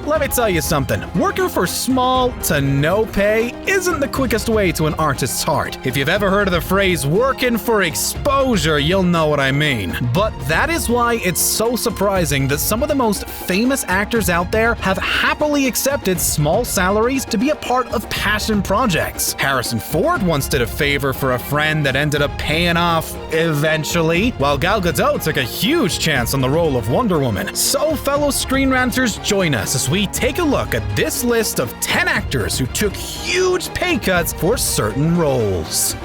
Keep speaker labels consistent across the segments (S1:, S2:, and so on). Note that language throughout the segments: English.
S1: Let me tell you something, working for small to no pay isn't the quickest way to an artist's heart. If you've ever heard of the phrase working for exposure, you'll know what I mean. But that is why it's so surprising that some of the most famous actors out there have happily accepted small salaries to be a part of passion projects. Harrison Ford once did a favor for a friend that ended up paying off eventually, while Gal Gadot took a huge chance on the role of Wonder Woman. So fellow Screen Ranters, join us as we take a look at this list of 10 actors who took huge pay cuts for certain roles.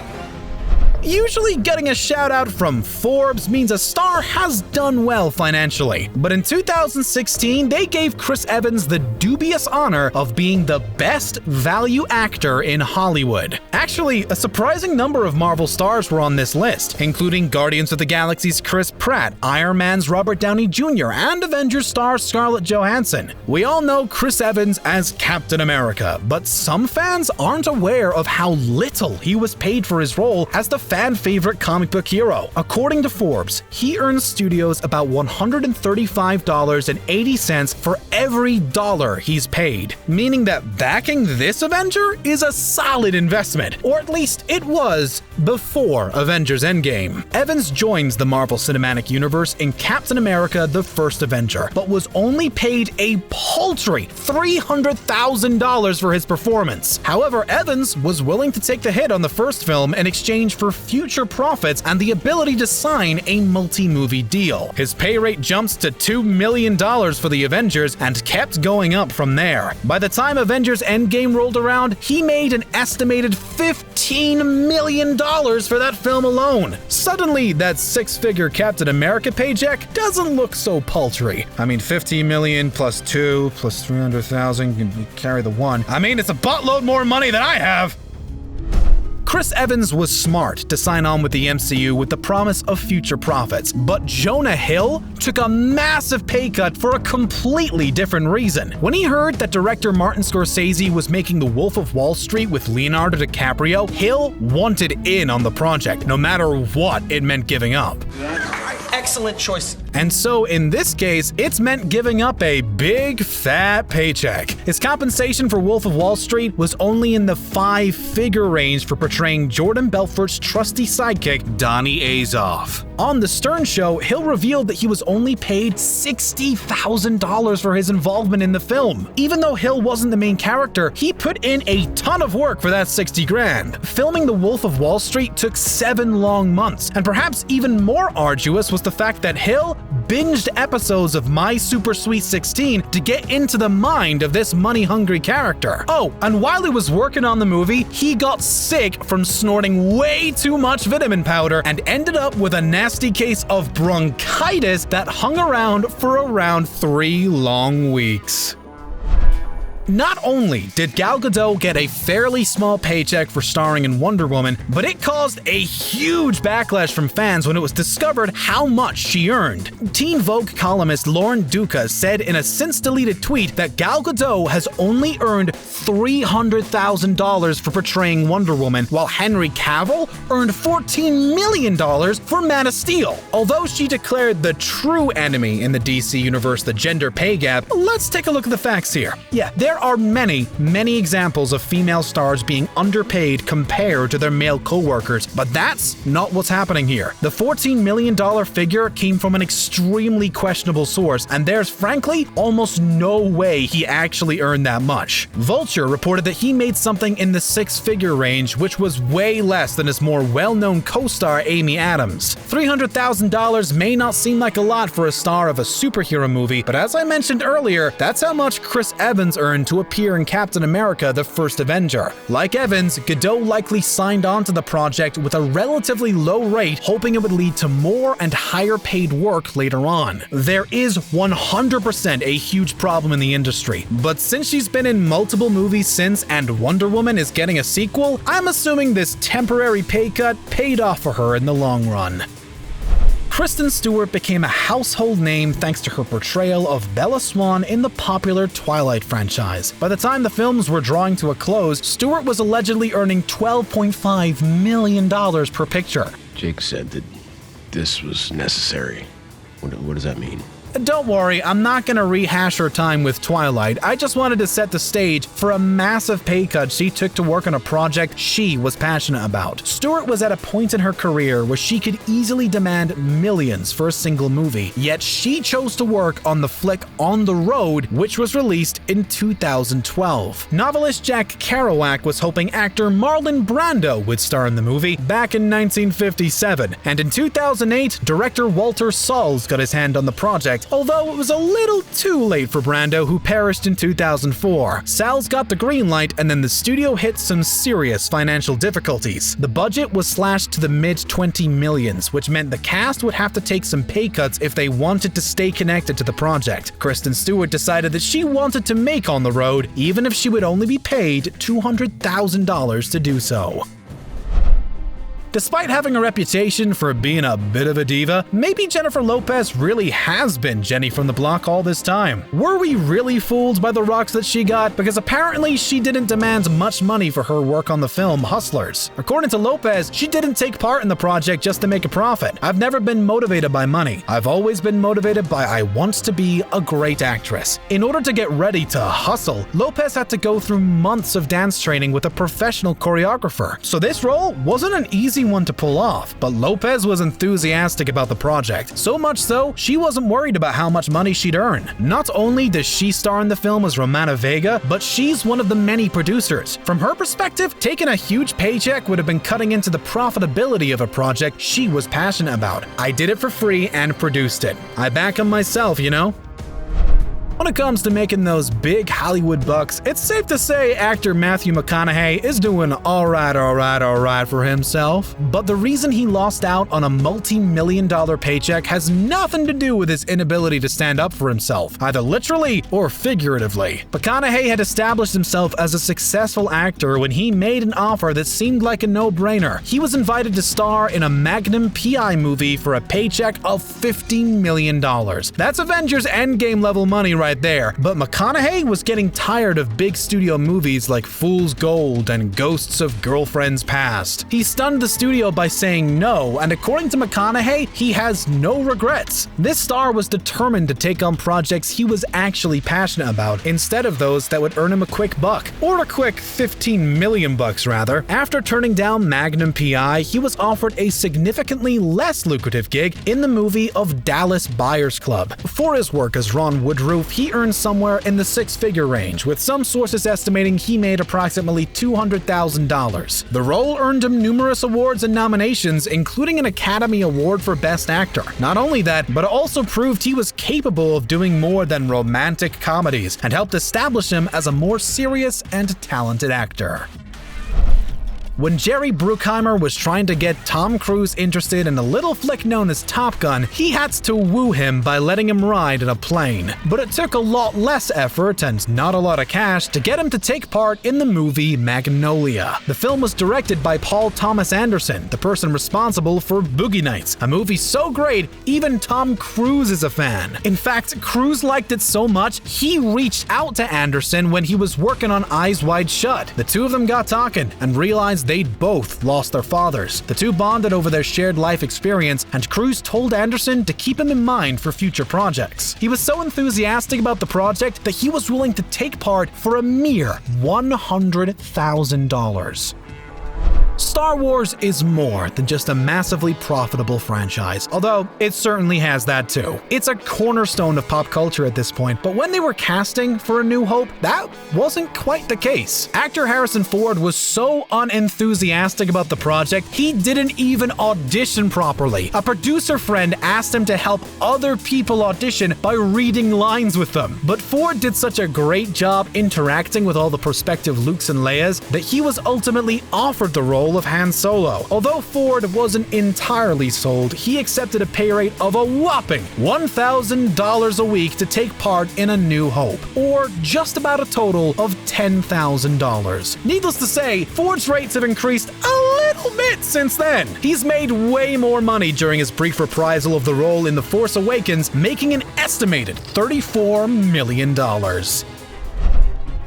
S1: Usually getting a shout out from Forbes means a star has done well financially, but in 2016 they gave Chris Evans the dubious honor of being the best value actor in Hollywood. Actually, a surprising number of Marvel stars were on this list, including Guardians of the Galaxy's Chris Pratt, Iron Man's Robert Downey Jr., and Avengers star Scarlett Johansson. We all know Chris Evans as Captain America, but some fans aren't aware of how little he was paid for his role as the fan-favorite comic book hero. According to Forbes, he earns studios about $135.80 for every dollar he's paid, meaning that backing this Avenger is a solid investment, or at least it was before Avengers Endgame. Evans joins the Marvel Cinematic Universe in Captain America: The First Avenger, but was only paid a paltry $300,000 for his performance. However, Evans was willing to take the hit on the first film in exchange for future profits and the ability to sign a multi-movie deal. His pay rate jumps to $2 million for the Avengers and kept going up from there. By the time Avengers Endgame rolled around, he made an estimated $15 million for that film alone. Suddenly, that six-figure Captain America paycheck doesn't look so paltry. I mean, $15 million plus 2 plus 300,000, you carry the 1. I mean, it's a buttload more money than I have. Chris Evans was smart to sign on with the MCU with the promise of future profits, but Jonah Hill took a massive pay cut for a completely different reason. When he heard that director Martin Scorsese was making The Wolf of Wall Street with Leonardo DiCaprio, Hill wanted in on the project, no matter what it meant giving up.
S2: Excellent choice.
S1: And so in this case, it's meant giving up a big fat paycheck. His compensation for Wolf of Wall Street was only in the 5-figure range for portraying Jordan Belfort's trusty sidekick, Donnie Azoff. On The Stern Show, Hill revealed that he was only paid $60,000 for his involvement in the film. Even though Hill wasn't the main character, he put in a ton of work for that $60,000. Filming The Wolf of Wall Street took 7 long months, and perhaps even more arduous was the fact that Hill binged episodes of My Super Sweet 16 to get into the mind of this money-hungry character. Oh, and while he was working on the movie, he got sick from snorting way too much vitamin powder and ended up with a nasty case of bronchitis that hung around for around 3 long weeks. Not only did Gal Gadot get a fairly small paycheck for starring in Wonder Woman, but it caused a huge backlash from fans when it was discovered how much she earned. Teen Vogue columnist Lauren Duca said in a since-deleted tweet that Gal Gadot has only earned $300,000 for portraying Wonder Woman, while Henry Cavill earned $14 million for Man of Steel. Although she declared the true enemy in the DC universe the gender pay gap, let's take a look at the facts here. Yeah, there are many examples of female stars being underpaid compared to their male co-workers, but that's not what's happening here. The $14 million figure came from an extremely questionable source, and there's frankly almost no way he actually earned that much. Vulture reported that he made something in the 6-figure range, which was way less than his more well-known co-star Amy Adams. $300,000 may not seem like a lot for a star of a superhero movie, but as I mentioned earlier, that's how much Chris Evans earned to appear in Captain America: The First Avenger. Like Evans, Gadot likely signed on to the project with a relatively low rate, hoping it would lead to more and higher paid work later on. There is 100% a huge problem in the industry, but since she's been in multiple movies since and Wonder Woman is getting a sequel, I'm assuming this temporary pay cut paid off for her in the long run. Kristen Stewart became a household name thanks to her portrayal of Bella Swan in the popular Twilight franchise. By the time the films were drawing to a close, Stewart was allegedly earning $12.5 million per picture.
S3: Jake said that this was necessary. What does that mean?
S1: Don't worry, I'm not gonna rehash her time with Twilight. I just wanted to set the stage for a massive pay cut she took to work on a project she was passionate about. Stewart was at a point in her career where she could easily demand millions for a single movie, yet she chose to work on the flick On the Road, which was released in 2012. Novelist Jack Kerouac was hoping actor Marlon Brando would star in the movie back in 1957, and in 2008, director Walter Salles got his hand on the project, although it was a little too late for Brando, who perished in 2004. Salles got the green light, and then the studio hit some serious financial difficulties. The budget was slashed to the mid-20 millions, which meant the cast would have to take some pay cuts if they wanted to stay connected to the project. Kristen Stewart decided that she wanted to make On the Road, even if she would only be paid $200,000 to do so. Despite having a reputation for being a bit of a diva, maybe Jennifer Lopez really has been Jenny from the block all this time. Were we really fooled by the rocks that she got? Because apparently she didn't demand much money for her work on the film Hustlers. According to Lopez, she didn't take part in the project just to make a profit. I've never been motivated by money. I've always been motivated by I want to be a great actress. In order to get ready to hustle, Lopez had to go through months of dance training with a professional choreographer. So this role wasn't an easy one to pull off, but Lopez was enthusiastic about the project, so much so she wasn't worried about how much money she'd earn. Not only does she star in the film as Romana Vega, but she's one of the many producers. From her perspective, taking a huge paycheck would have been cutting into the profitability of a project she was passionate about. I did it for free and produced it. I back 'em myself, you know? When it comes to making those big Hollywood bucks, it's safe to say actor Matthew McConaughey is doing alright for himself. But the reason he lost out on a multi-million-dollar paycheck has nothing to do with his inability to stand up for himself, either literally or figuratively. McConaughey had established himself as a successful actor when he made an offer that seemed like a no-brainer. He was invited to star in a Magnum PI movie for a paycheck of $15 million. That's Avengers Endgame level money right there, but McConaughey was getting tired of big studio movies like Fool's Gold and Ghosts of Girlfriends Past. He stunned the studio by saying no, and according to McConaughey, he has no regrets. This star was determined to take on projects he was actually passionate about, instead of those that would earn him a quick buck, or a quick 15 million bucks rather. After turning down Magnum PI, he was offered a significantly less lucrative gig in the movie of Dallas Buyers Club. For his work as Ron Woodroof, he earned somewhere in the six-figure range, with some sources estimating he made approximately $200,000. The role earned him numerous awards and nominations, including an Academy Award for Best Actor. Not only that, but it also proved he was capable of doing more than romantic comedies, and helped establish him as a more serious and talented actor. When Jerry Bruckheimer was trying to get Tom Cruise interested in a little flick known as Top Gun, he had to woo him by letting him ride in a plane. But it took a lot less effort and not a lot of cash to get him to take part in the movie Magnolia. The film was directed by Paul Thomas Anderson, the person responsible for Boogie Nights, a movie so great even Tom Cruise is a fan. In fact, Cruise liked it so much, he reached out to Anderson when he was working on Eyes Wide Shut. The two of them got talking and realized they'd both lost their fathers. The two bonded over their shared life experience, and Cruise told Anderson to keep him in mind for future projects. He was so enthusiastic about the project that he was willing to take part for a mere $100,000. Star Wars is more than just a massively profitable franchise, although it certainly has that too. It's a cornerstone of pop culture at this point, but when they were casting for A New Hope, that wasn't quite the case. Actor Harrison Ford was so unenthusiastic about the project, he didn't even audition properly. A producer friend asked him to help other people audition by reading lines with them. But Ford did such a great job interacting with all the prospective Lukes and Leias that he was ultimately offered the role of Han Solo. Although Ford wasn't entirely sold, he accepted a pay rate of a whopping $1,000 a week to take part in A New Hope, or just about a total of $10,000. Needless to say, Ford's rates have increased a little bit since then. He's made way more money during his brief reprisal of the role in The Force Awakens, making an estimated $34 million.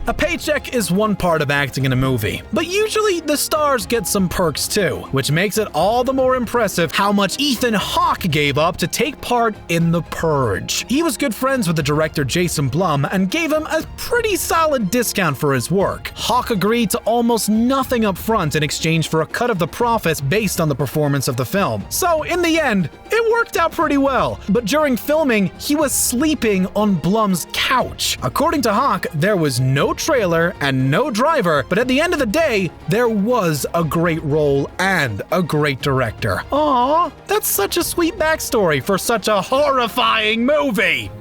S1: A paycheck is one part of acting in a movie, but usually the stars get some perks too, which makes it all the more impressive how much Ethan Hawke gave up to take part in The Purge. He was good friends with the director Jason Blum and gave him a pretty solid discount for his work. Hawke agreed to almost nothing up front in exchange for a cut of the profits based on the performance of the film. So in the end, it worked out pretty well. But during filming, he was sleeping on Blum's couch. According to Hawke, there was no trailer and no driver, but at the end of the day, there was a great role and a great director. Aww, that's such a sweet backstory for such a horrifying movie!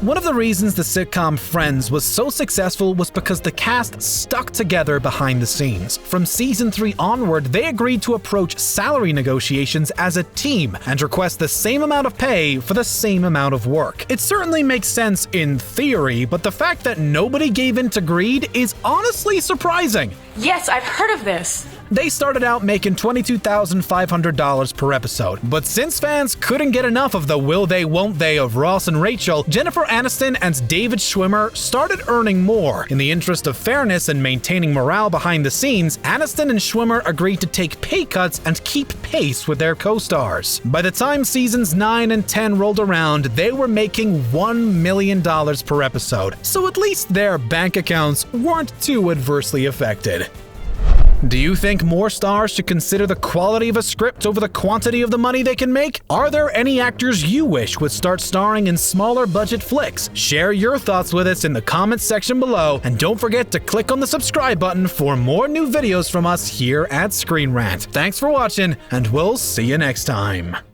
S1: One of the reasons the sitcom Friends was so successful was because the cast stuck together behind the scenes. From season 3 onward, they agreed to approach salary negotiations as a team and request the same amount of pay for the same amount of work. It certainly makes sense in theory, but the fact that nobody gave in to greed is honestly surprising.
S3: Yes, I've heard of this.
S1: They started out making $22,500 per episode, but since fans couldn't get enough of the will they won't they of Ross and Rachel, Jennifer Aniston and David Schwimmer started earning more. In the interest of fairness and maintaining morale behind the scenes, Aniston and Schwimmer agreed to take pay cuts and keep pace with their co-stars. By the time seasons 9 and 10 rolled around, they were making $1 million per episode, so at least their bank accounts weren't too adversely affected. Do you think more stars should consider the quality of a script over the quantity of the money they can make? Are there any actors you wish would start starring in smaller budget flicks? Share your thoughts with us in the comments section below, and don't forget to click on the subscribe button for more new videos from us here at Screen Rant. Thanks for watching, and we'll see you next time.